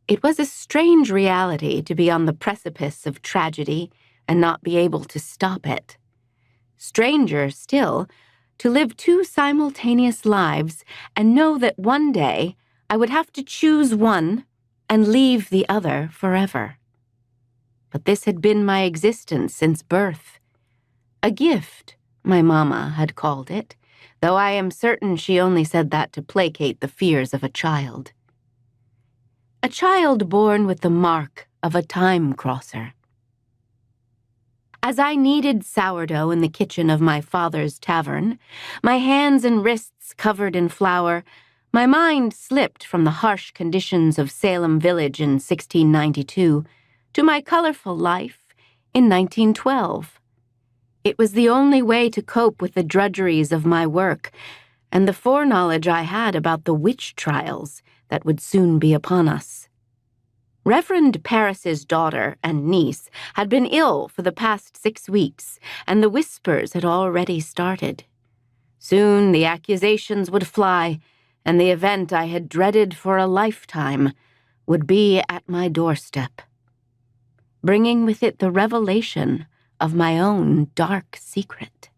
It was a strange reality to be on the precipice of tragedy and not be able to stop it. Stranger still, to live two simultaneous lives and know that one day I would have to choose one and leave the other forever. But this had been my existence since birth. A gift, my mama had called it, though I am certain she only said that to placate the fears of a child. A child born with the mark of a time crosser. As I kneaded sourdough in the kitchen of my father's tavern, my hands and wrists covered in flour, my mind slipped from the harsh conditions of Salem village in 1692 to my colorful life in 1912. It was the only way to cope with the drudgeries of my work and the foreknowledge I had about the witch trials that would soon be upon us. Reverend Paris's daughter and niece had been ill for the past 6 weeks, and the whispers had already started. Soon the accusations would fly, and the event I had dreaded for a lifetime would be at my doorstep, bringing with it the revelation of my own dark secret.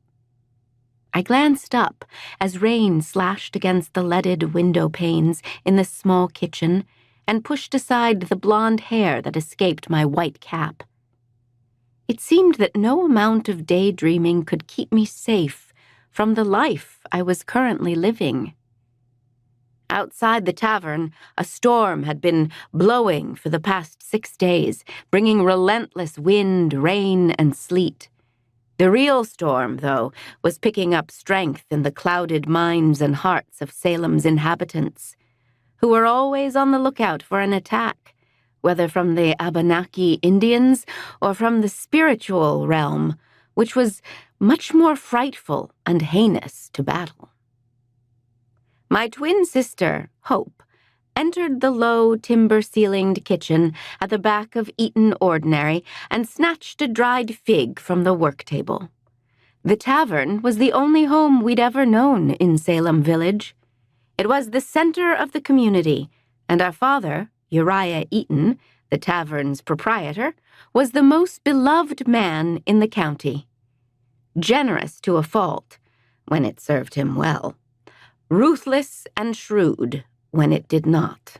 I glanced up as rain slashed against the leaded window panes in the small kitchen and pushed aside the blonde hair that escaped my white cap. It seemed that no amount of daydreaming could keep me safe from the life I was currently living. Outside the tavern, a storm had been blowing for the past 6 days, bringing relentless wind, rain, and sleet. The real storm, though, was picking up strength in the clouded minds and hearts of Salem's inhabitants, who were always on the lookout for an attack, whether from the Abenaki Indians or from the spiritual realm, which was much more frightful and heinous to battle. My twin sister, Hope, entered the low, timber-ceilinged kitchen at the back of Eaton Ordinary and snatched a dried fig from the work table. The tavern was the only home we'd ever known in Salem village. It was the center of the community, and our father, Uriah Eaton, the tavern's proprietor, was the most beloved man in the county. Generous to a fault, when it served him well. Ruthless and shrewd when it did not.